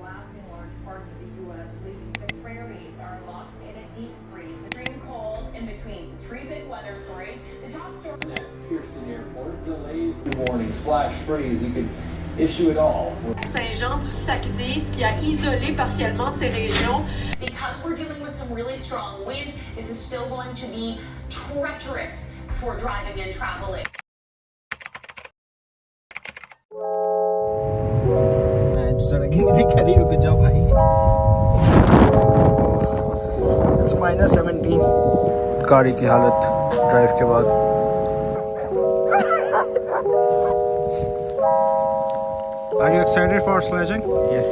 blasting large parts of the U.S. leaving the prairies are locked in a deep freeze. Extreme cold in between some 3 big weather stories. The top story at Pearson Airport, delays, warnings, flash freeze, you could issue it all. Saint-Jean du Sac-Dé, ce qui a isolé partiellement ces régions. Because we're dealing with some really strong wind, this is still going to be treacherous for driving and traveling. It's -17. गाड़ी की हालत drive के बाद। Are you excited for sledging? Yes.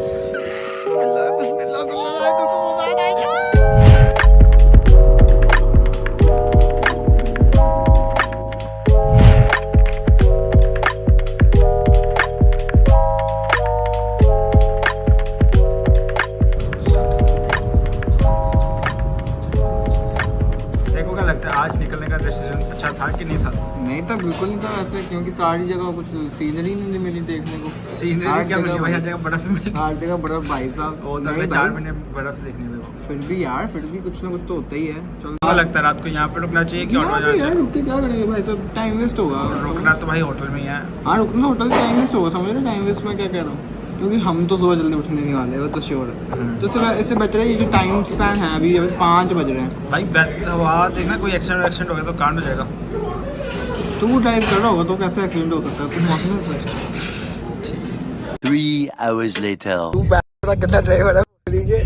आज निकलने का decision अच्छा था कि नहीं था? नहीं था, बिल्कुल नहीं था ऐसे, क्योंकि सारी जगह कुछ सीनरी नहीं मिली देखने को। सीनरी क्या मिली भाई? हर जगह बर्फ मिली। हर जगह बर्फ भाई साहब। और 4 महीने बर्फ देखने में। फिर भी यार, फिर भी कुछ ना कुछ तो होता ही है। चलो लगता है रात को यहाँ पे रुकना चाहिए कि ऑटो जाना चाहिए? रुक के क्या करेंगे भाई साहब, टाइम वेस्ट होगा। रुकना तो भाई होटल में ही है। हाँ रुकना होटल में टाइम वेस्ट होगा, समझ रहे? टाइम वेस्ट में क्या कह रहा हूँ, क्योंकि हम तो सुबह जल्दी उठने नहीं वाले, वो तो श्योर है। तो इससे बेटर है ये जो टाइम स्पैन है, अभी 5 बज रहे हैं भाई। देखना कोई एक्सीडेंट हो गया तो कांड हो जाएगा। तू ड्राइव कर रहा होगा तो कैसे एक्सीडेंट हो सकता है? तू मौसम से 3 hours later. तू बड़ा गंदा ड्राइवर है, ठीक है?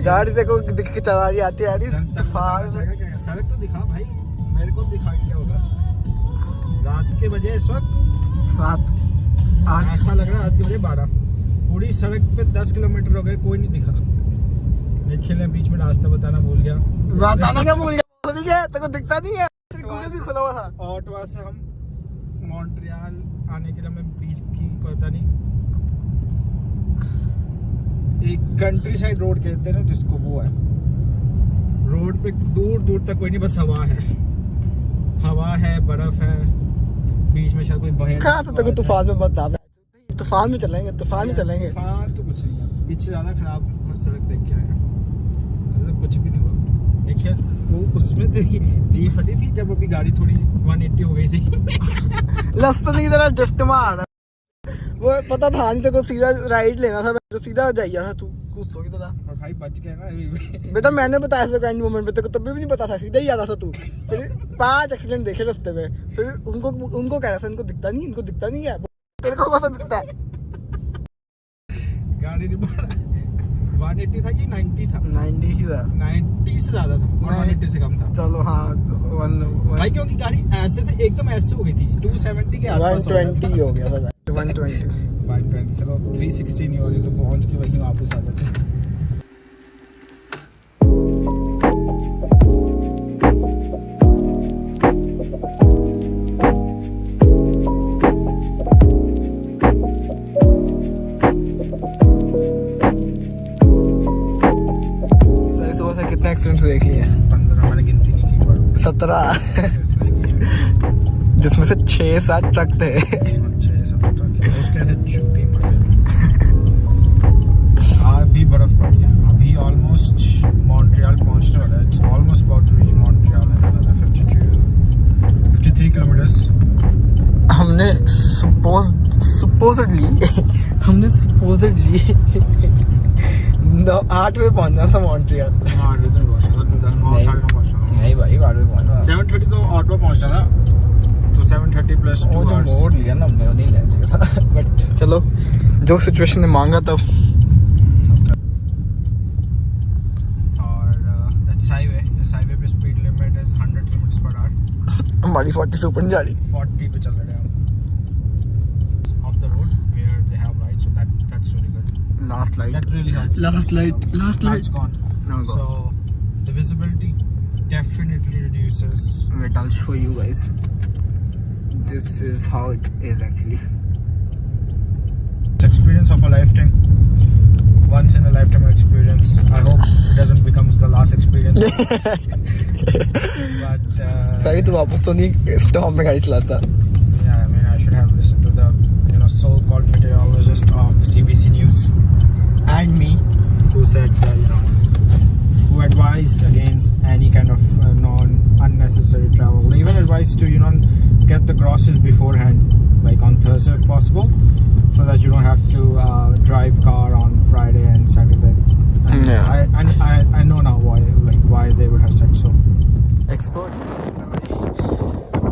गाड़ी देखो दिख के चला रही आती तूफान में। सड़क तो दिखा भाई, मेरे को दिखा क्या होगा। रात के बजे इस वक्त 7-8, ऐसा लग रहा है रात के बजे 12। पूरी सड़क पे 10 किलोमीटर हो गए, कोई नहीं दिखा। निखिल बीच में रास्ता बताना भूल गया। बताना क्या भूल गया? ठीक है, तेरे को दिखता नहीं है, गूगल भी खुला हुआ था। ऑटवा से हम मॉन्ट्रियल आने के लिए हमें बीच की पता नहीं, एक कंट्री साइड रोड कहते हैं ना जिसको, वो है। रोड पे दूर दूर तक कोई नहीं, बस हवा है, बर्फ है, बीच में शायद कोई बहे। कहाँ तो तूफान में मत आ, तूफान में चलेंगे। तूफान तो कुछ नहीं है, पीछे ज्यादा खराब सड़क देख के आया, मतलब कुछ भी नहीं हुआ। देखिए वो उसमें तेरी जी फटी थी जब अभी गाड़ी थोड़ी 180 हो गई थी। लस्तन की तरह ड्रिफ्ट मार, वो पता था नहीं, तेरे को सीधा राइट लेना था, तो सीधा जाइए था तू, कुछ हो गया था। और भाई बच गया ना बेटा, मैंने बताया था एंड मोमेंट पे, तेरे को तब भी नहीं पता था, सीधा ही आ रहा था तू। फिर 5 एक्सीडेंट देखे रास्ते में, फिर उनको कह रहा था इनको दिखता नहीं है, तेरे को कैसा दिखता है? गाड़ी नहीं बढ़ा, 180 था कि 90 था? 90 ही था, 90 से ज्यादा था, 180 से कम था। चलो हाँ, भाई क्योंकि गाड़ी ऐसे से एकदम ऐसे हो गई थी, 270 के आसपास 120 हो गया था। 120 चलो 360 नहीं हो रही तो पहुंच के वहीं वापस आ जाते। कितने एक्सीडेंट देख लिए? 15, मैंने गिनती नहीं की, 17 जिसमें से 6-7 ट्रक थे। 6-7 ट्रक उसके ऐसे छूटी मारे। अभी बर्फ पड़ी है, अभी ऑलमोस्ट मॉन्ट्रियल पहुंचने वाला है। It's almost about to reach Montreal in another 53 kilometres. हमने supposedly 8 बजे पहुंचना था मॉन्ट्रियल। नहीं भाई, 8 बजे पहुंचना। 7:30 तो ऑटो पहुंचना था, तो 7:30 प्लस 2 वो जो मोड़ लिया ना हमने, वो नहीं लेना चाहिए था। बट चलो, जो सिचुएशन ने मांगा तब। और इस हाईवे पे स्पीड लिमिट इज 100 km/h। हमारी 40 से ऊपर नहीं जा रही, 40 पे चल रहे हैं हम। Off the road where they have lights, so that's really good. Last light. That really helps. Last light. Now it's gone. Now gone. So the visibility definitely reduces. Wait, I'll show you guys. This is how it is actually. It's experience of a lifetime. Once in a lifetime experience. I hope it doesn't becomes the last experience. But सही तो वापस तो नहीं stop में गाड़ी चलाता। Yeah, I mean I should have listened to the so-called meteorologist of CBC News. And me. advised to get the groceries beforehand, like on Thursday if possible, so that you don't have to drive car on Friday and Saturday. And Yeah. I know now why they would have said so. Expert.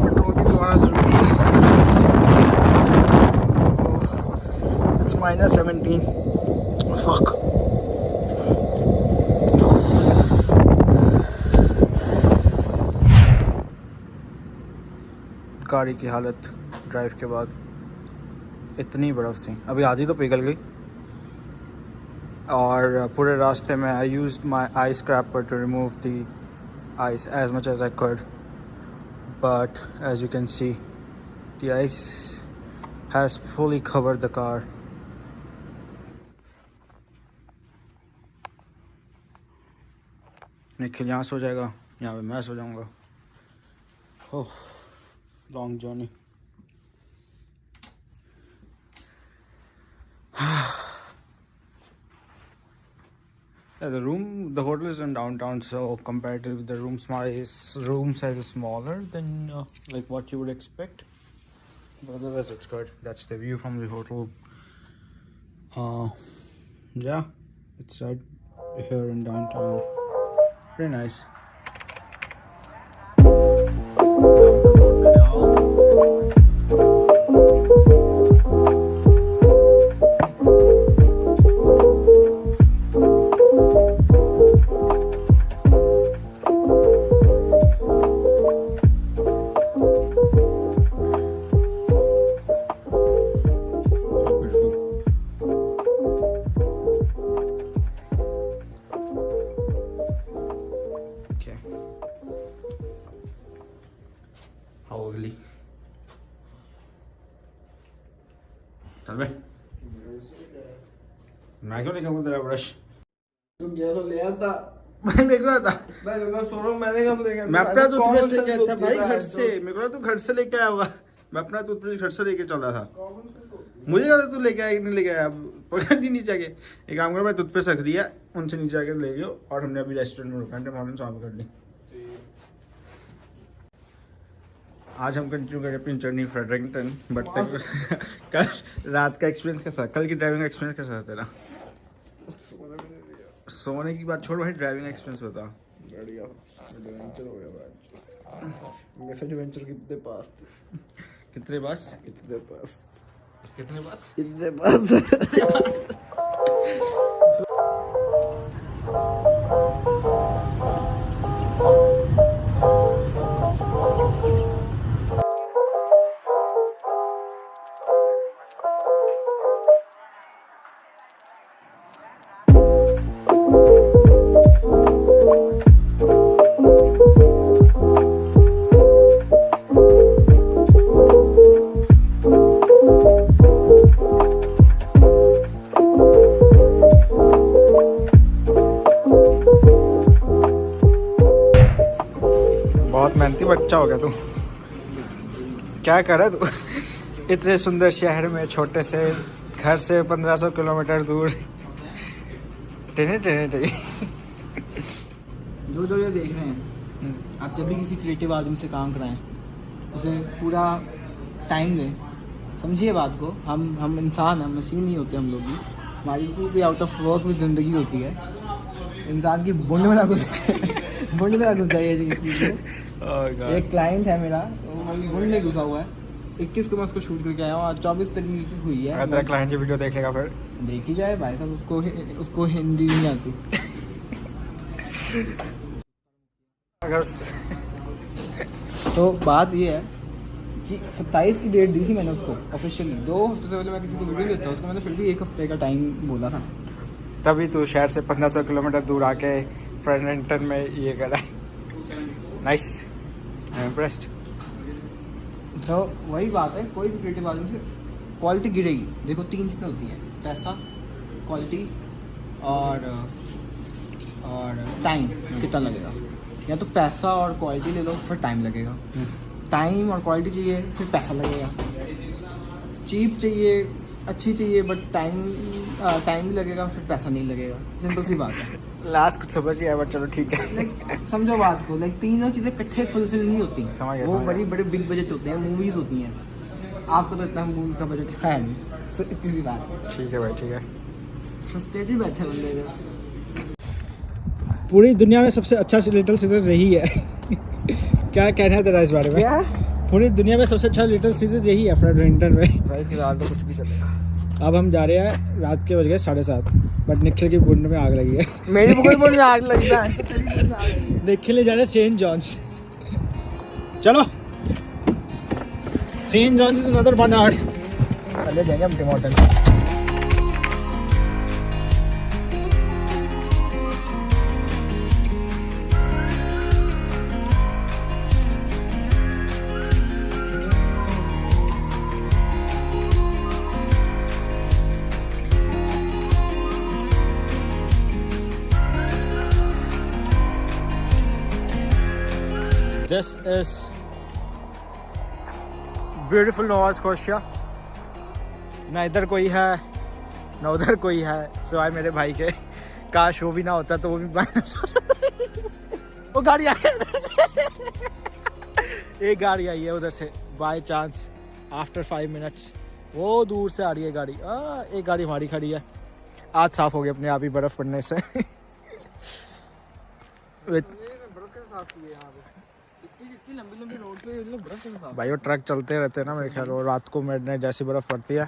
Petrol की दोबारा जरूरी है. It's -17. Fuck. गाड़ी की हालत drive के बाद, इतनी बर्फ़ थी, अभी आधी तो पिघल गई. और पूरे रास्ते में I used my ice scraper to remove the ice as much as I could, but as you can see the ice has fully covered the car. Nikhil यहाँ सो जाएगा, यहाँ पे मैं सो जाऊँगा. Oh, long journey. Yeah, the hotel is in downtown, so comparatively the room size is smaller than like what you would expect. But otherwise it's good. That's the view from the hotel. Yeah, it's right here in downtown. Pretty nice. चल बे, मैं क्यों लेके आऊंगा तेरा brush? तू गया तो ले आता. भाई मेरे को आता. मैं सो रहा हूँ, मैंने कहा लेके. मैं अपना टूथब्रश लेके आया था भाई घर से. मेरे को तू घर से लेके आया होगा. मैं अपना टूथब्रश घर से लेके चल रहा था. मुझे क्या तू लेके आया नहीं लेके आया. पकड़ नहीं नीचे आके. एक काम करो, मैं टूथपेस्ट रख दिया, उनसे नीचे आके ले लियो. और हमने अभी रेस्टोरेंट में रुका है, मॉर्निंग शाम कर ली. आज हम कंटिन्यू करें अपनी जर्नी फ्रेडरिंगटन. बट कल रात का एक्सपीरियंस कैसा, कल की ड्राइविंग एक्सपीरियंस कैसा था तेरा? सोने की बात छोड़ भाई, ड्राइविंग एक्सपीरियंस बता. बढ़िया एडवेंचर हो गया भाई. वैसे एडवेंचर कितने पास थे? कितने बस? कितने पास? कितने बस? कितने पास? बहुत मेहनती बच्चा हो गया तू. क्या कर रहा है तू इतने सुंदर शहर में, छोटे से घर से 1500 किलोमीटर दूर? टेने टेने टेने. जो ये देख रहे हैं, आप जब भी किसी क्रिएटिव आदमी से काम कराएं, उसे पूरा टाइम दें. समझिए बात को. हम इंसान हैं, मशीन नहीं होते हम लोग भी. हमारी भी आउट ऑफ वर्क भी ज़िंदगी होती है. इंसान की बुंड में ना घुस जाइए. एक क्लाइंट है मेरा, बुंड में घुसा हुआ है. 21 को मैं उसको शूट करके आया हूँ. आज 24 तारीख की हुई है. तेरा क्लाइंट की वीडियो देख लेगा फिर? देख ही जाए भाई साहब. उसको हिंदी नहीं आती. अगर तो बात ये है कि 27 की डेट दी थी मैंने उसको ऑफिशियली. 2 हफ्ते से पहले मैं किसी को वीडियो देता उसको मैंने फिर भी 1 हफ्ते का टाइम बोला था. तभी तू शहर से 1500 किलोमीटर दूर आके फ्रेडरिंगटन में ये करा. Nice, I am impressed. तो वही बात है, कोई भी क्रिएटिव आदमी से क्वालिटी गिरेगी. देखो 3 चीज़ें होती हैं, पैसा, क्वालिटी और टाइम. कितना लगेगा? या तो पैसा और क्वालिटी ले लो, फिर टाइम लगेगा. टाइम और क्वालिटी चाहिए, फिर पैसा लगेगा. चीप चाहिए, अच्छी चाहिए बट टाइम भी लगेगा, फिर पैसा नहीं लगेगा, सिंपल सी बात है। लास्ट कुछ समझ नहीं आया बट चलो ठीक है। लाइक समझो बात को, लाइक तीनों चीज़ें इकट्ठे फुलफिल नहीं होती। समझ गया, वो समझ बड़ी गया। बड़े बिग बजट होते हैं, मूवीज़ होती हैं ऐसे। आपको तो इतना मूवी का बजट है नहीं, तो इतनी सी बात है। ठीक है भाई, ठीक है। फ्रस्ट्रेटेड बैठे बंदे इधर। पूरी दुनिया में सबसे अच्छा लिटिल सीजर्स यही है। क्या कहना है तेरा इस बारे में? क्या? पूरी दुनिया में सबसे अच्छा लिटिल सीजर्स यही है फ्रेंड विंटर में। भाई फिलहाल तो कुछ भी चलेगा। अब हम जा रहे हैं, रात के बज गए 7:30, बट निखिल की बुंड में आग लगी है। मेरी बुक में आग लगी है। निखिल ले जा रहे हैं सेंट जॉन्स। चलो, Saint John's is another 1 hour. चले जाएंगे हम Tim Horton. This is beautiful Nova Scotia. ना इधर कोई है ना उधर कोई है सिवाय मेरे भाई के। काश वो भी ना होता तो वो भी वो गाड़ी आई है उधर से। एक गाड़ी आई है उधर से बाय चांस आफ्टर 5 मिनट्स। वो दूर से आ रही है गाड़ी। एक गाड़ी हमारी खड़ी है। आज साफ हो गई अपने आप ही बर्फ पड़ने से। लंबी रोड पे ये लोग बर्फ कैसे साफ? भाई वो ट्रक चलते रहते हैं ना मेरे ख्याल, और रात को मिडनाइट जैसी बर्फ़ पड़ती है।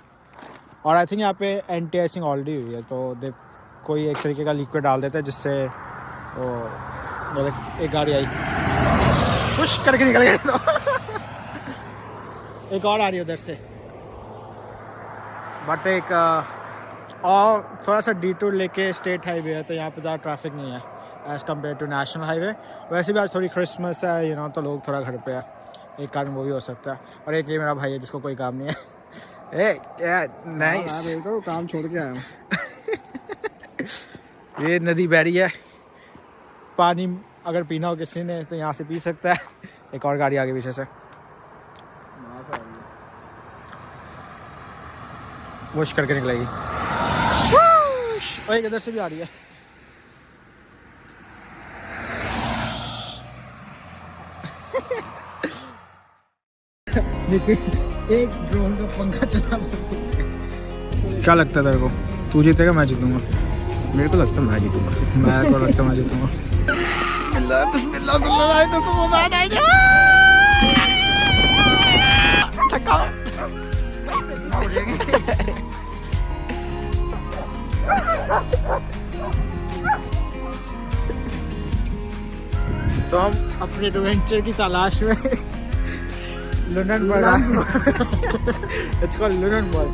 और आई थिंक यहाँ पे एंटी आइसिंग ऑलरेडी हुई है, तो दे कोई एक तरीके का लिक्विड डाल देते हैं जिससे वो एक गाड़ी आई पुश करके निकल गई। तो एक और आ रही है उधर से, बट एक और थोड़ा सा डिटूर लेके स्टेट हाईवे है, तो यहाँ पे ज़्यादा ट्रैफिक नहीं है as compare to national highway. वैसे भी आज थोड़ी क्रिसमस है यू नो, तो लोग थोड़ा घर पे है, एक कारण वो भी हो सकता है। और एक ये मेरा भाई है जिसको कोई काम नहीं है। ए क्या नाइस, तो काम छोड़ के आया हूँ। ये नदी बह रही है, पानी अगर पीना हो किसी ने तो यहाँ से पी सकता है। एक और गाड़ी आगे पीछे से वुश करके निकलेगी। और एक इधर से भी आ रही है। एक ड्रोन का पंखा चला। क्या लगता है तेरे को, तू जीतेगा मैं जीतूंगा? मेरे को लगता है मैं जीतूंगा। मेरे को लगता है मैं जीतूंगा। तो हम अपने एडवेंचर की तलाश में लंदन बढ़ा। It's called London world.